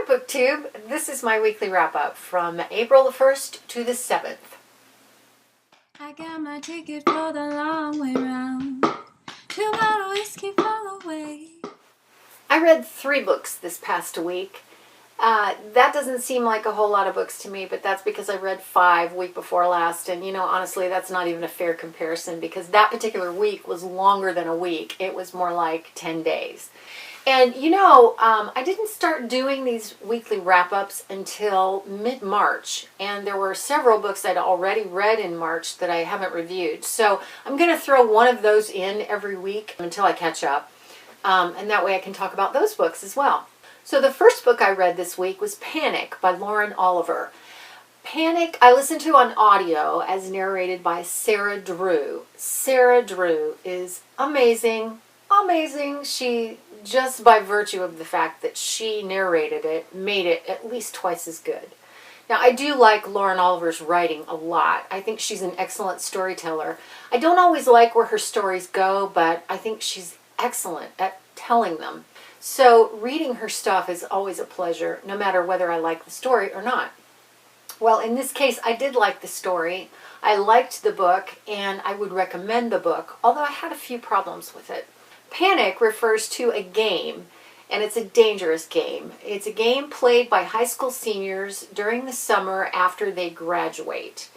BookTube. This is my weekly wrap-up from April the 1st to the 7th. I got my ticket for the long way round. 2 bottle whiskey for the way. I read 3 books this past week. That doesn't seem like a whole lot of books to me, but that's because I read 5 week before last, and honestly, that's not even a fair comparison because that particular week was longer than a week. It was more like 10 days. And I didn't start doing these weekly wrap-ups until mid-March, and there were several books I'd already read in March that I haven't reviewed. So I'm going to throw one of those in every week until I catch up, and that way I can talk about those books as well. So the first book I read this week was Panic by Lauren Oliver. Panic I listened to on audio as narrated by Sarah Drew. Sarah Drew is amazing. Amazing. She, just by virtue of the fact that she narrated it, made it at least twice as good. Now, I do like Lauren Oliver's writing a lot. I think she's an excellent storyteller. I don't always like where her stories go, but I think she's excellent at telling them. So reading her stuff is always a pleasure, no matter whether I like the story or not. Well, in this case, I did like the story. I liked the book, and I would recommend the book, although I had a few problems with it. Panic refers to a game, and it's a dangerous game. It's a game played by high school seniors during the summer after they graduate.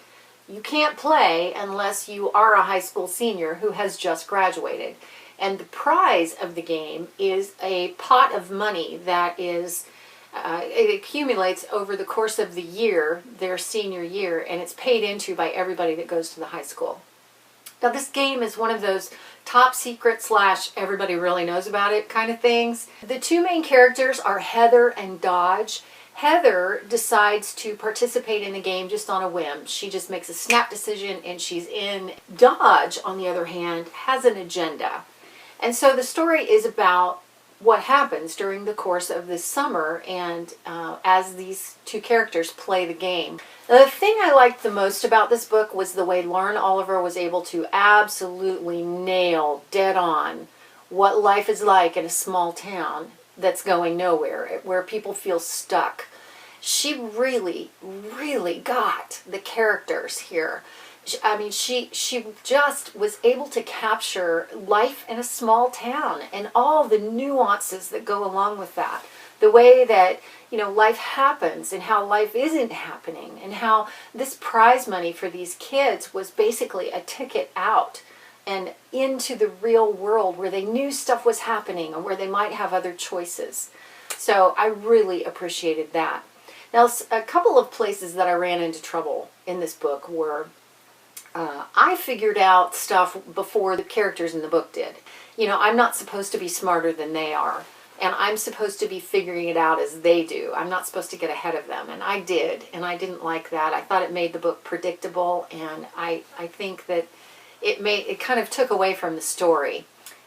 You can't play unless you are a high school senior who has just graduated. And the prize of the game is a pot of money that is, it accumulates over the course of the year, their senior year, and it's paid into by everybody that goes to the high school. Now, this game is one of those top secret / everybody really knows about it kind of things. The 2 main characters are Heather and Dodge. Heather decides to participate in the game just on a whim. She just makes a snap decision and she's in. Dodge, on the other hand, has an agenda. And so the story is about what happens during the course of this summer and as these 2 characters play the game. The thing I liked the most about this book was the way Lauren Oliver was able to absolutely nail dead on what life is like in a small town that's going nowhere, where people feel stuck. She really, really got the characters here. I mean, she just was able to capture life in a small town and all the nuances that go along with that. The way that, life happens and how life isn't happening and how this prize money for these kids was basically a ticket out and into the real world where they knew stuff was happening and where they might have other choices. So I really appreciated that. Now, a couple of places that I ran into trouble in this book were I figured out stuff before the characters in the book did. I'm not supposed to be smarter than they are, and I'm supposed to be figuring it out as they do. I'm not supposed to get ahead of them, and I did, and I didn't like that. I thought it made the book predictable, and I think that it kind of took away from the story.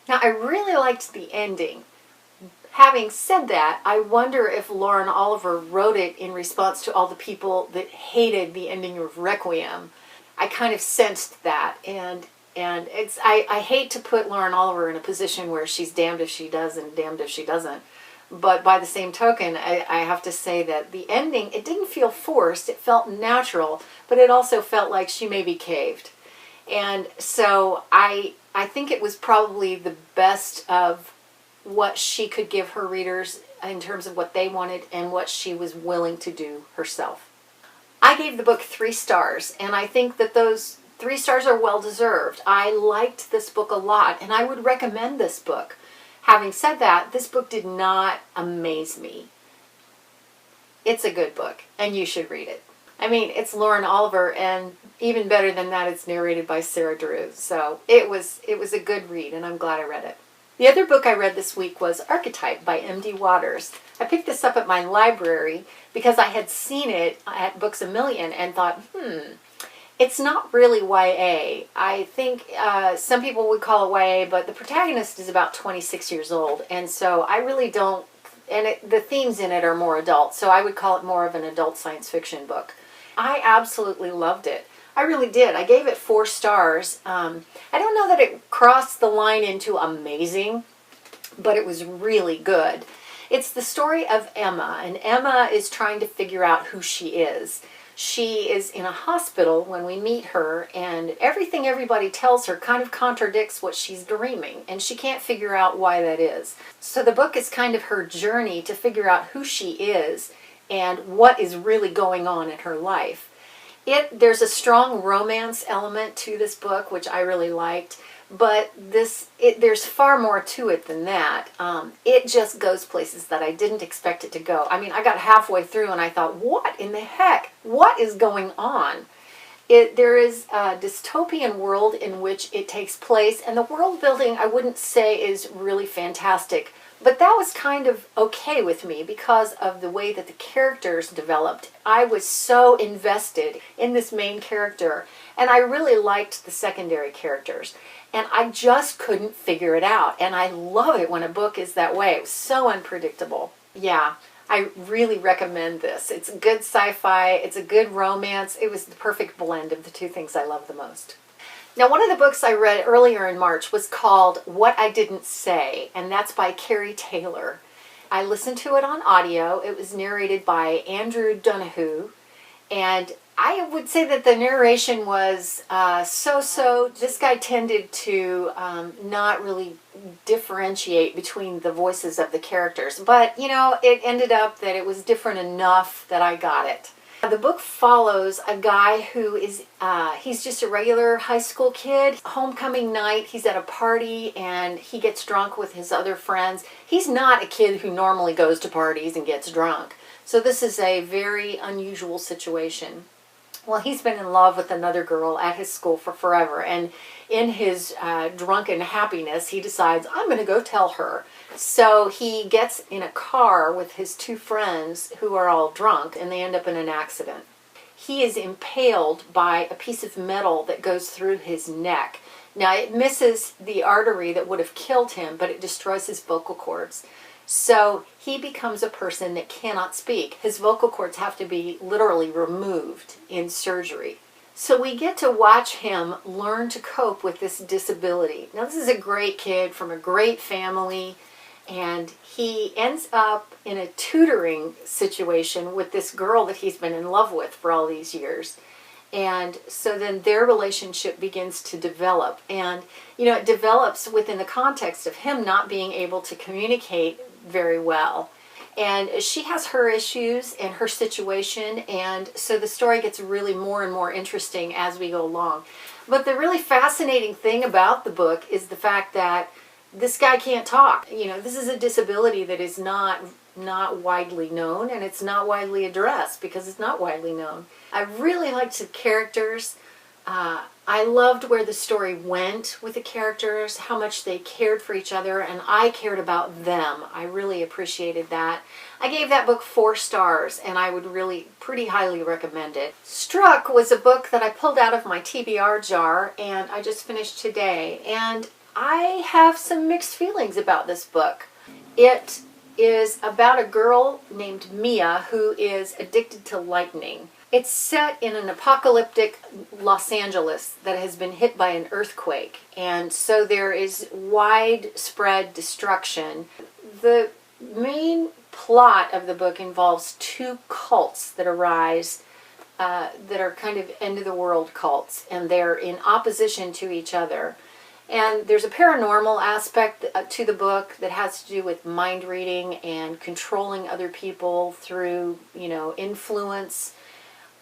Now, I really liked the ending. Having said that, I wonder if Lauren Oliver wrote it in response to all the people that hated the ending of Requiem. I kind of sensed that, and it's I hate to put Lauren Oliver in a position where she's damned if she does and damned if she doesn't. But by the same token, I have to say that the ending, it didn't feel forced. It felt natural, but it also felt like she maybe caved. And so I think it was probably the best of what she could give her readers in terms of what they wanted and what she was willing to do herself. I gave the book 3 stars, and I think that those 3 stars are well deserved. I liked this book a lot, and I would recommend this book. Having said that, this book did not amaze me. It's a good book, and you should read it. I mean, it's Lauren Oliver, and even better than that, it's narrated by Sarah Drew. So it was a good read, and I'm glad I read it. The other book I read this week was Archetype by M.D. Waters. I picked this up at my library because I had seen it at Books A Million and thought, it's not really YA. I think some people would call it YA, but the protagonist is about 26 years old, and so I really don't, and the themes in it are more adult, so I would call it more of an adult science fiction book. I absolutely loved it. I really did. I gave it 4 stars. I don't know that it crossed the line into amazing, but it was really good. It's the story of Emma, and Emma is trying to figure out who she is. She is in a hospital when we meet her, and everything everybody tells her kind of contradicts what she's dreaming, and she can't figure out why that is. So the book is kind of her journey to figure out who she is and what is really going on in her life. There's a strong romance element to this book, which I really liked, but there's far more to it than that. It just goes places that I didn't expect it to go. I mean, I got halfway through and I thought, what in the heck? What is going on? There is a dystopian world in which it takes place, and the world building I wouldn't say is really fantastic, but that was kind of okay with me because of the way that the characters developed. I was so invested in this main character, and I really liked the secondary characters, and I just couldn't figure it out. And I love it when a book is that way. It was so unpredictable. Yeah, I really recommend this. It's a good sci-fi, it's a good romance. It was the perfect blend of the two things I love the most. Now, one of the books I read earlier in March was called What I Didn't Say, and that's by Keary Taylor. I listened to it on audio. It was narrated by Andrew Donahue, and I would say that the narration was so-so. This guy tended to not really differentiate between the voices of the characters, but, you know, it ended up that it was different enough that I got it. The book follows a guy who is, he's just a regular high school kid. Homecoming night, he's at a party and he gets drunk with his other friends. He's not a kid who normally goes to parties and gets drunk. So this is a very unusual situation. Well, he's been in love with another girl at his school for forever, and in his drunken happiness, he decides, I'm going to go tell her. So he gets in a car with his two friends who are all drunk, and they end up in an accident. He is impaled by a piece of metal that goes through his neck. Now, it misses the artery that would have killed him, but it destroys his vocal cords. So he becomes a person that cannot speak. His vocal cords have to be literally removed in surgery. So we get to watch him learn to cope with this disability. Now, this is a great kid from a great family, and he ends up in a tutoring situation with this girl that he's been in love with for all these years. And so then their relationship begins to develop. And, you know, it develops within the context of him not being able to communicate very well. And she has her issues and her situation, and so the story gets really more and more interesting as we go along. But the really fascinating thing about the book is the fact that this guy can't talk. You know, this is a disability that is not widely known, and it's not widely addressed because it's not widely known. I really liked the characters. I loved where the story went with the characters, how much they cared for each other, and I cared about them. I really appreciated that. I gave that book 4 stars, and I would really pretty highly recommend it. Struck was a book that I pulled out of my TBR jar, and I just finished today, and I have some mixed feelings about this book. It is about a girl named Mia who is addicted to lightning. It's set in an apocalyptic Los Angeles that has been hit by an earthquake, and so there is widespread destruction. The main plot of the book involves 2 cults that arise that are kind of end-of-the-world cults, and they're in opposition to each other. And there's a paranormal aspect to the book that has to do with mind reading and controlling other people through, you know, influence.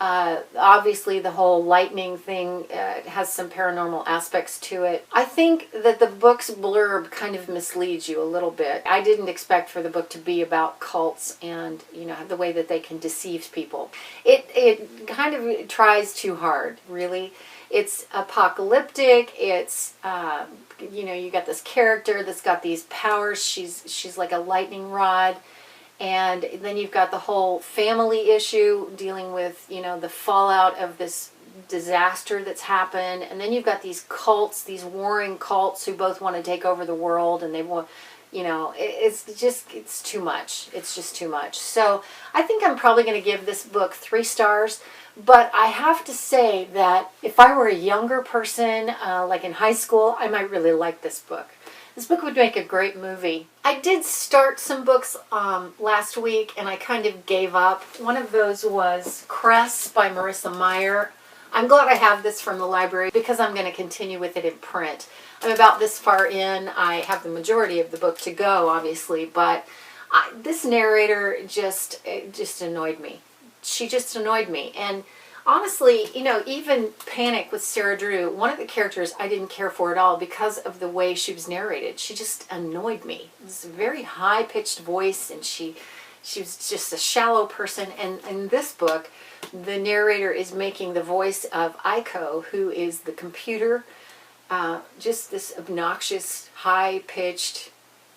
Obviously, the whole lightning thing has some paranormal aspects to it. I think that the book's blurb kind of misleads you a little bit. I didn't expect for the book to be about cults and, you know, the way that they can deceive people. It kind of tries too hard, really. It's apocalyptic. It's, you know, you got this character that's got these powers. She's like a lightning rod. And then you've got the whole family issue dealing with, you know, the fallout of this disaster that's happened. And then you've got these cults, these warring cults who both want to take over the world, and they want, you know, it's too much. It's just too much. So I think I'm probably going to give this book 3 stars. But I have to say that if I were a younger person, like in high school, I might really like this book. This book would make a great movie. I did start some books last week, and I kind of gave up. One of those was Cress by Marissa Meyer. I'm glad I have this from the library because I'm going to continue with it in print. I'm about this far in. I have the majority of the book to go, obviously, but this narrator just annoyed me. She just annoyed me. And honestly, you know, even Panic with Sarah Drew, one of the characters I didn't care for at all because of the way she was narrated. She just annoyed me. It was a very high-pitched voice, and she was just a shallow person. And in this book, the narrator is making the voice of Aiko, who is the computer, just this obnoxious, high-pitched,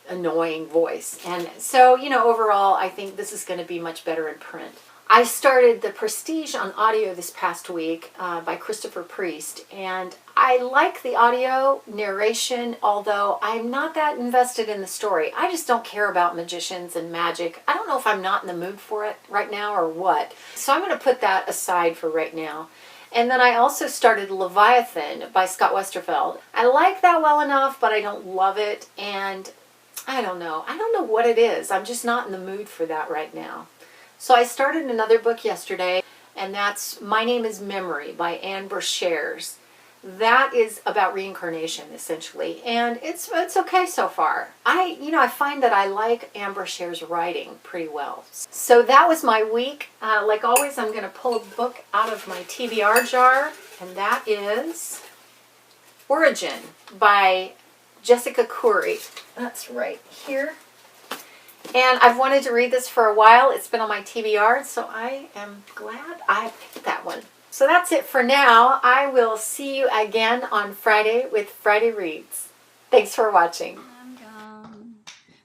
annoying voice. And so, you know, overall, I think this is going to be much better in print. I started The Prestige on audio this past week by Christopher Priest, and I like the audio narration, although I'm not that invested in the story. I just don't care about magicians and magic. I don't know if I'm not in the mood for it right now or what. So I'm going to put that aside for right now. And then I also started Leviathan by Scott Westerfeld. I like that well enough, but I don't love it, and I don't know. I don't know what it is. I'm just not in the mood for that right now. So I started another book yesterday, and that's My Name is Memory by Anne Brashares. That is about reincarnation, essentially, and it's okay so far. I find that I like Anne Brashares' writing pretty well. So that was my week. Like always, I'm going to pull a book out of my TBR jar, and that is Origin by Jessica Keary. That's right here. And I've wanted to read this for a while. It's been on my TBR, so I am glad I picked that one. So that's it for now. I will see you again on Friday with Friday Reads. Thanks for watching.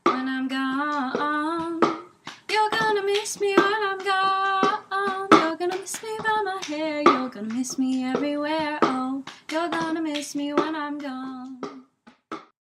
When I'm gone, you're gonna miss me when I'm gone. You're gonna miss me by my hair. You're gonna miss me everywhere. Oh, you're gonna miss me when I'm gone.